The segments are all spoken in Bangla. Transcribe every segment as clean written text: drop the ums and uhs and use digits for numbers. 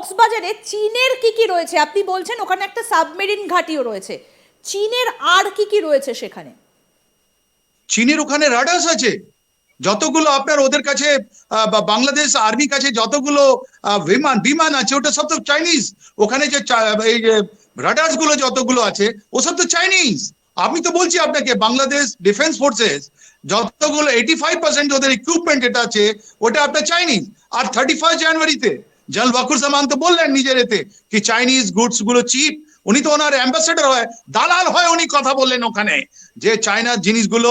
কক্সবাজারে চীনের কি কি রয়েছে? আপনি বলছেন ওখানে একটা সাবমেরিন ঘাঁটিও রয়েছে। চীনের আর কি কি রয়েছে সেখানে? চীনের ওখানে রাডার্স আছে যতগুলো আপনার ওদের কাছে, বাংলাদেশ আর্মি কাছে যতগুলো বিমান বিমান আছে ওটা সব তো চাইনিজ। ওখানে যে এই যে রাডার্স গুলো যতগুলো আছে ওসব তো চাইনিজ। আমি তো বলছি আপনাকে বাংলাদেশ ডিফেন্স ফোর্সেস যতগুলো 85% ওদের ইকুইপমেন্ট এটা আছে ওটা আপনার চাইনিজ। আর 31 জানুয়ারিতে জেনারেল ওয়াকুরুজ্জামান তো বললেন নিজের এতে কি চাইনিজ গুডস গুলো চিপ। উনি তো ওনার অ্যাম্বাসেডর হয়, দালাল হয়, উনি কথা বললেন ওখানে যে চায়নার জিনিসগুলো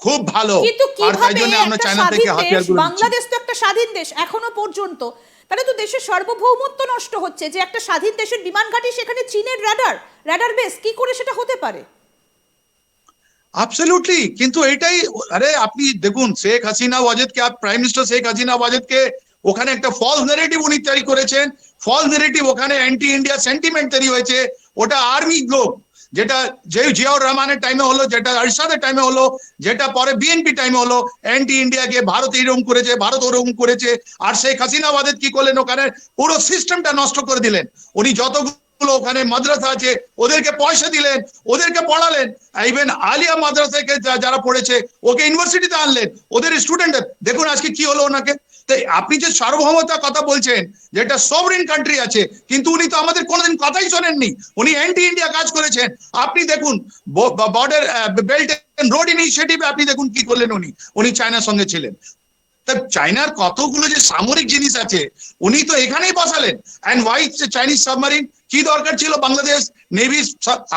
খুব ভালো। কিন্তু আর তাই কিভাবে জন্য আমরা একটা চায়না থেকে স্বাধীন দেশ, হাতিয়ার গুলো নিচ্ছি। বাংলাদেশ তো একটা স্বাধীন দেশ এখনো পর্যন্ত, তাহলে তো দেশের সার্বভৌমত্ব নষ্ট হচ্ছে যে একটা স্বাধীন দেশের বিমান ঘাঁটি সেখানে চীনের রাডার বেস কি করে সেটা হতে পারে? অ্যাবসলিউটলি, কিন্তু এটাই, আরে আপনি দেখুন শেখ হাসিনা ওয়াজেদকে, প্রাইম মিনিস্টার শেখ হাসিনা ওয়াজেদকে ওখানে একটা ফলস নেগেটিভ উনি তৈরি করেছেন। ফলস নেগেটিভ ওখানে অ্যান্টি ইন্ডিয়া সেন্টিমেন্ট তৈরি হয়েছে। ওটা আর্মি লোক, যেটা যে জিয়াউর রহমানের টাইমে হলো, যেটা আরশাদের টাইমে হলো, যেটা পরে বিএনপি টাইমে হলো, অ্যান্টি ইন্ডিয়াকে ভারত এরকম করেছে, ভারত ওরকম করেছে। আর শেখ হাসিনা ওয়াজেদ কি করলেন, ওখানে পুরো সিস্টেমটা নষ্ট করে দিলেন। উনি যতগুলো ওখানে মাদ্রাসা আছে ওদেরকে পয়সা দিলেন, ওদেরকে পড়ালেন। ইভেন আলিয়া মাদ্রাসাকে যারা পড়েছে ওকে ইউনিভার্সিটিতে আনলেন, ওদের স্টুডেন্ট। দেখুন আজকে কি হলো ওনাকে। তাই আপনি যে সার্বভৌমতার কথা বলছেন, যেটা সভরেন কান্ট্রি আছে, কিন্তু উনি তো আমাদের কোনোদিন কথাই শোনেননি। উনি অ্যান্টি ইন্ডিয়া কাজ করেছেন। আপনি দেখুন বর্ডার বেল্ট এন্ড রোড ইনিশিয়েটিভে আপনি দেখুন কি করলেন উনি। উনি চায়নার সঙ্গে ছিলেন। তা চায়নার কতগুলো যে সামরিক জিনিস আছে উনি তো এখানেই বসালেন। অ্যান্ড ওয়াই চাইনিজ সাবমারিন কি দরকার ছিল? বাংলাদেশ নেভি,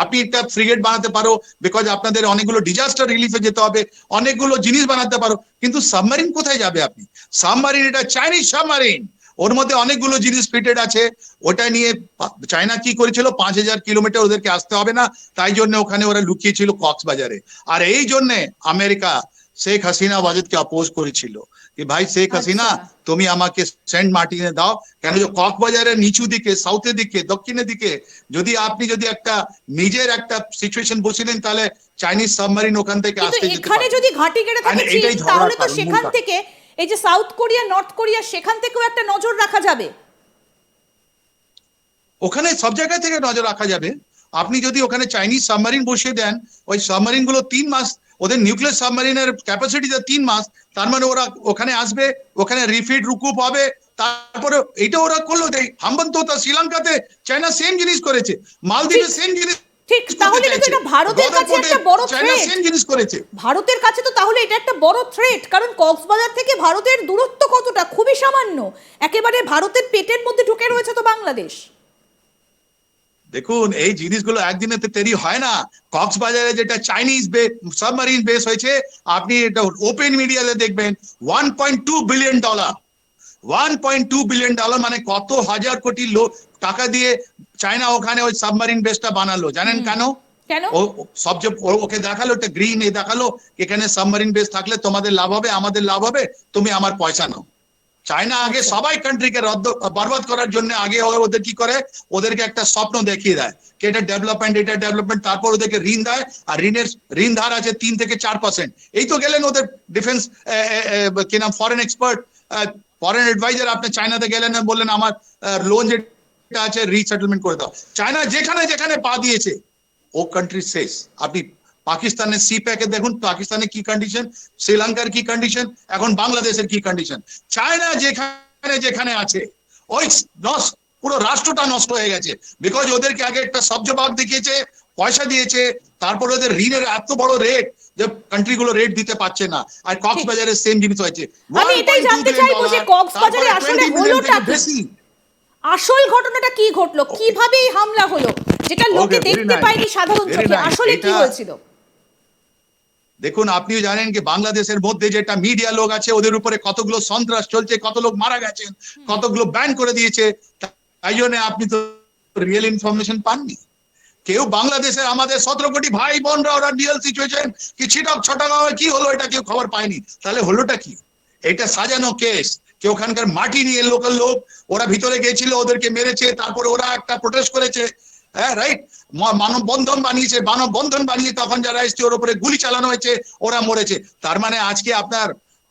আপনি একটা ফ্রিগেট বানাতে পারো, বিকজ আপনাদের অনেকগুলো ডিজাস্টার রিলিফে যেতে হবে, অনেকগুলো জিনিস বানাতে পারো, কিন্তু সাবমারিন কোথায় যাবে আপনি? সাবমারিন এটা চাইনিজ সাবমারিন, ওর মধ্যে অনেকগুলো জিনিস ফিটেড আছে। ওটা নিয়ে চায়না কি করেছিল, 5,000 কিলোমিটার ওদেরকে আসতে হবে না, তাই জন্য ওখানে ওরা লুকিয়েছিল কক্সবাজারে। আর এই জন্য আমেরিকা শেখ হাসিনা ওয়াজেদকে অপোজ করেছিল কি ভাই শেখ হাসিনা তুমি আমাকে সেন্ট মার্টিনে দাও। কেন যে কক্সবাজারের নিচু দিকে, সাউথের দিকে, দক্ষিণের দিকে যদি আপনি যদি একটা নিজের একটা সিচুয়েশন বসিলেন, তাহলে চাইনিজ সাবমারিন ওখান থেকে আসতে যেতে এখানে যদি ঘাঁটি গেড়ে থাকে চীন, তাহলে তো সেখান থেকে এই যে সাউথ কোরিয়া, নর্থ কোরিয়া, সেখান থেকেও একটা নজর রাখা যাবে। ওখানে সব জায়গা থেকে নজর রাখা যাবে। আপনি যদি ওখানে চাইনিজ সাবমারিন বসিয়ে দেন, ওই সাবমারিন গুলো 3 মাস, ওদের নিউক্লিয়ার সাবমারিনের ক্যাপাসিটি 3 মাস, তার মানে ওরা ওখানে আসবে, ওখানে রিফিট রুকুপ হবে। তারপরে এটা ওরা করলো, হাম্বন্তোতা শ্রীলঙ্কাতে চায়না সেম জিনিস করেছে, মালদ্বীপে সেম জিনিস ঠিক, তাহলে তো এটা ভারতের কাছে একটা বড় থ্রেট। সেম জিনিস করেছে ভারতের কাছে তো তাহলে এটা একটা বড় থ্রেট, কারণ কক্সবাজার থেকে ভারতের দূরত্ব কতটা? খুবই সামান্য, একেবারে ভারতের পেটের মধ্যে ঢুকে রয়েছে তো বাংলাদেশ। দেখুন এই জিনিসগুলো একদিনে তো তৈরি হয় না। কক্সবাজারে যেটা চাইনিজ সাবমারিন বেস হয়েছে, আপনি এটা ওপেন মিডিয়াতে দেখবেন, $1.2 বিলিয়ন। $1.2 বিলিয়ন মানে কত হাজার কোটি টাকা দিয়ে চায়না ওখানে ওই সাবমারিন বেসটা বানালো। জানেন কেন? কেন? ও সব যে ওকে দেখালো, একটা গ্রিন এ দেখালো, এখানে সাবমারিন বেস থাকলে তোমাদের লাভ হবে, আমাদের লাভ হবে, তুমি আমার পয়সা নাও। চায়না আগে সবাই কান্ট্রিকে বরবাদ করার জন্য আগে ওদের কি করে, ওদেরকে একটা স্বপ্ন দেখিয়ে দেয় কি এটা ডেভেলপমেন্ট, এটা ডেভেলপমেন্ট, তারপর ওদেরকে ঋণ দেয়। আর ঋণ ধার আছে 3 থেকে 4%। এই তো গেলেন ওদের ডিফেন্স কি নাম, ফরেন এক্সপার্ট, ফরেন অ্যাডভাইজার, আপনি চায়নাতে গেলেন বললেন আমার লোন যেটা আছে রিসেটেলমেন্ট করে দাও। চায়না যেখানে যেখানে পা দিয়েছে ও কান্ট্রি শেষ। আপনি পাকিস্তানের সি প্যাকে দেখুন, পাকিস্তানের কি কন্ডিশন, শ্রীলঙ্কার কি কন্ডিশন, এখন বাংলাদেশের কি কন্ডিশন। চায়না যেখানে যেখানে আছে ওই পুরো রাষ্ট্রটা নষ্ট হয়ে গেছে। বিকজ ওদেরকে আগে একটা সবজবাব দেখিয়েছে, পয়সা দিয়েছে, তারপর ওদের ঋণের এত বড় রেট যে কান্ট্রি গুলো রেট দিতে পারছে না। আর কক্সবাজারের সেম জিনিস হয়েছে। আমি এটাই জানতে চাইবো যে কক্সবাজারে আসলে হলোটা কি, আসল ঘটনাটা কি ঘটলো, কিভাবে এই হামলা হলো, যেটা লোকে দেখতে পায়নি সাধারণ চোখে, আসলে কি হয়েছিল? দেখুন আপনিও জানেন কি বাংলাদেশের মধ্যে যেটা মিডিয়া লোক আছে ওদের উপরে কতগুলো সন্ত্রাস চলছে, কত লোক মারা গেছেন, কতগুলো ব্যান করে দিয়েছে। তাই জন্য আপনি তো রিয়েল ইনফরমেশন পাননি। কেউ বাংলাদেশের আমাদের 17 কোটি ভাই বোনরা ওরা রিয়েল সিচুয়েশন কি ছিটক ছটাগাঁওয়ে কি হলো এটা কেউ খবর পায়নি। তাহলে হলোটা কি? এটা সাজানো কেস। কেউ ওখানকার মাটি নিয়ে লোকাল লোক ওরা ভিতরে গিয়েছিল, ওদেরকে মেরেছে, তারপরে ওরা একটা প্রোটেস্ট করেছে, হ্যাঁ রাইট, মানববন্ধন বানিয়েছে, মানববন্ধন বানিয়ে তখন যারা এসছে ওর উপরে গুলি চালানো হয়েছে, ওরা মরেছে। তার মানে আজকে আপনার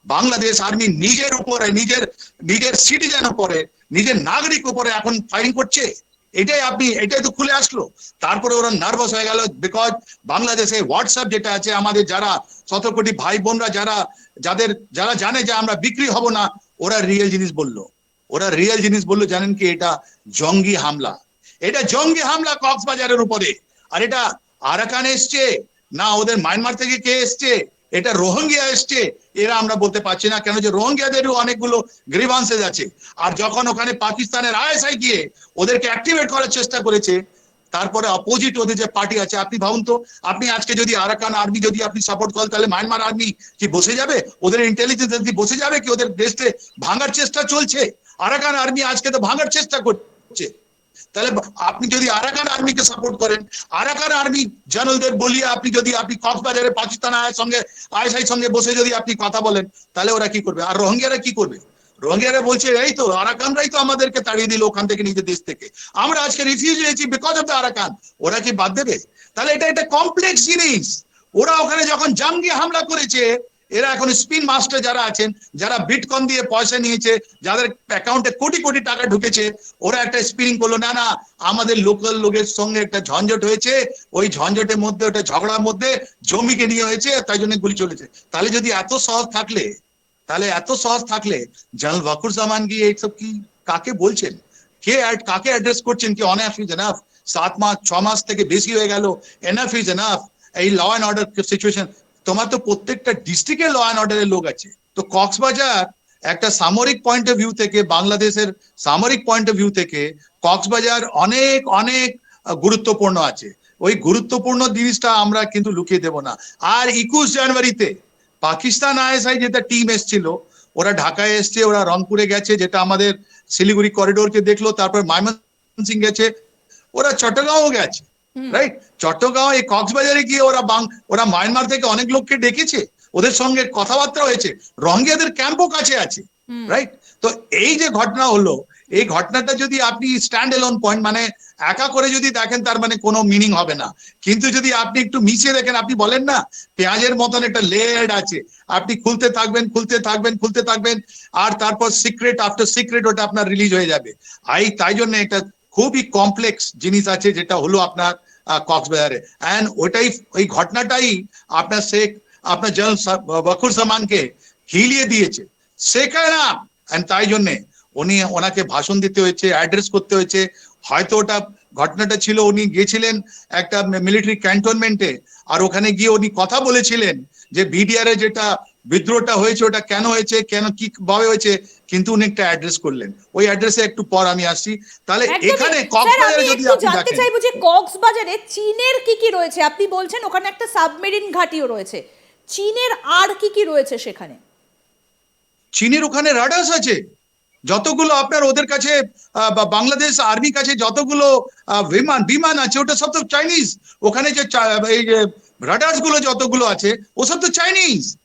বাংলাদেশ আর্মি নিজের উপরে, নিজের সিটিজেন উপরে, নিজের নাগরিক উপরে এখন ফায়ারিং করছে। এটাই তো খুলে আসলো। তারপরে ওরা নার্ভাস হয়ে গেল, বিকজ বাংলাদেশে হোয়াটসঅ্যাপ যেটা আছে, আমাদের যারা 17 কোটি ভাই বোনরা যারা জানে যে আমরা বিক্রি হব না, ওরা রিয়েল জিনিস বললো। জানেন কি? এটা জঙ্গি হামলা। এটা জঙ্গি হামলা কক্সবাজারের উপরে। আর এটা আরাকান এসছে না ওদের মায়ানমার থেকে কে এসছে, এটা রোহিঙ্গিয়া এসছে, এরা আমরা বলতে পারছি না, কেন যে রোহিঙ্গিয়াদেরও অনেকগুলো গ্রিভান্সেস আছে। আর যখন ওখানে পাকিস্তানের আইএসআই গিয়ে ওদেরকে অ্যাক্টিভেট করার চেষ্টা করেছে, তারপরে অপোজিট ওদের যে পার্টি আছে, আপনি ভাবুন তো, আপনি আজকে যদি আরাকান আর্মি যদি আপনি সাপোর্ট করেন, তাহলে মায়ানমার আর্মি কি বসে যাবে? ওদের ইন্টেলিজেন্স কি বসে যাবে? কি ওদের দেশে ভাঙার চেষ্টা চলছে? আরাকান আর্মি আজকে তো ভাঙার চেষ্টা করছে। তাহলে আপনি যদি আরাকান আর্মিকে সাপোর্ট করেন, আরাকান আর্মি জেনারেলদের বলিয়ে আপনি কক্সবাজারে পাকিস্তান আইএসআই সঙ্গে বসে যদি আপনি কথা বলেন, তাহলে ওরা কি করবে? আর রোহিঙ্গিয়ারা কি করবে? রোহিঙ্গিয়ারা বলছে এই তো আরাকানরাই তো আমাদেরকে তাড়িয়ে দিল ওখান থেকে, নিজের দেশ থেকে, আমরা আজকে রিফিউজি হয়েছি বিকজ অফ দ্য আরাকান। ওরা কি বাদ দেবে? তাহলে এটা একটা কমপ্লেক্স জিনিস। ওরা ওখানে যখন জঙ্গি হামলা করেছে, এরা এখন স্পিন মাস্টার যারা আছেন, যারা বিটকয়েন দিয়ে পয়সা নিয়েছে, যাদের অ্যাকাউন্টে কোটি কোটি টাকা ঢুকেছে, ওরা একটা স্পিনিং করলো, না না আমাদের লোকাল লোকের সঙ্গে একটা ঝঞ্ঝট হয়েছে, ওই ঝঞ্ঝটের মধ্যে, ওটা ঝগড়ার মধ্যে জমিকে নিয়ে হয়েছে, তাই জন্য গুলি চলেছে। তাহলে যদি এত সহজ থাকলে জেনারেল ওয়াকুরুজ্জামান কি এইসব কি কাকে বলছেন? কাকে অ্যাড্রেস করছেন? কি অনাফ ইজ এনাফ? 6 মাস থেকে বেশি হয়ে গেল, এনাফ ইজ এনাফ। এই ল অ্যান্ড অর্ডার সিচুয়েশন, তোমার তো প্রত্যেকটা ডিস্ট্রিক্টে ল অ্যান্ড অর্ডারের লোক আছে। তো কক্সবাজার একটা সামরিক পয়েন্ট অফ ভিউ থেকে, বাংলাদেশের সামরিক পয়েন্ট অফ ভিউ থেকে কক্সবাজার অনেক অনেক গুরুত্বপূর্ণ আছে। ওই গুরুত্বপূর্ণ জিনিসটা আমরা কিন্তু লুকিয়ে দেব না। আর 21 জানুয়ারিতে পাকিস্তান আইএসআই যেটা টিম এসছিল, ওরা ঢাকায় এসছে, ওরা রংপুরে গেছে, যেটা আমাদের শিলিগুড়ি করিডোরকে দেখলো, তারপর ময়মনসিংহ গেছে, ওরা চট্টগ্রামও গেছে, রাইট? চট্টগ্রাম এই কক্সবাজারে গিয়ে ওরা মায়ানমার থেকে অনেক লোককে ডেকেছে, ওদের সঙ্গে কথাবার্তা হয়েছে, রোহিঙ্গিয়াদের ক্যাম্পও কাছে আছে, রাইট? তো এই যে ঘটনা হলো, এই ঘটনাটা যদি আপনি স্ট্যান্ড এলোন পয়েন্ট, মানে একা করে যদি দেখেন, তার মানে কোনো মিনিং হবে না। কিন্তু যদি আপনি একটু মিশিয়ে দেখেন, আপনি বলেন না পেঁয়াজের মতন একটা লেয়ার আছে, আপনি খুলতে থাকবেন, আর তারপর সিক্রেট আফটার সিক্রেট ওটা আপনার রিলিজ হয়ে যাবে। তাই জন্য একটা খুবই কমপ্লেক্স জিনিস আছে, যেটা হলো আপনার কক্সবাজারে। এন্ড ওই ঘটনাটাই আপনার জেনারেল ওয়াকুরুজ্জামানকে হিলিয়ে দিয়েছে, শেখায় না। তাই জন্যে ওনাকে ভাষণ দিতে হয়েছে, অ্যাড্রেস করতে হয়েছে। হয়তো ওটা ঘটনাটা ছিল, উনি গিয়েছিলেন একটা মিলিটারি ক্যান্টনমেন্টে, আর ওখানে গিয়ে উনি কথা বলেছিলেন যে বিডিআর এ যেটা বিদ্রোহটা হয়েছে, ওটা কেন হয়েছে, কি ভাবে হয়েছে, কিন্তু উনি একটা অ্যাড্রেস করলেন। ওই অ্যাড্রেসে একটু পর আমি আসছি। তাহলে এখানে কক্সবাজারে যদি আপনি জানতে চাইবো যে কক্সবাজারে চীনের কি রয়েছে? আপনি বলছেন ওখানে একটা সাবমেরিন ঘাঁটিও রয়েছে, চীনের আর কি রয়েছে সেখানে? চীনের ওখানে রাডার্স আছে যতগুলো, আপনার ওদের কাছে বাংলাদেশ আর্মি কাছে যতগুলো বিমান আছে, ওটা সব তো চাইনিজ। ওখানে যে এই যে রাডার্স গুলো যতগুলো আছে, ওসব তো চাইনিজ।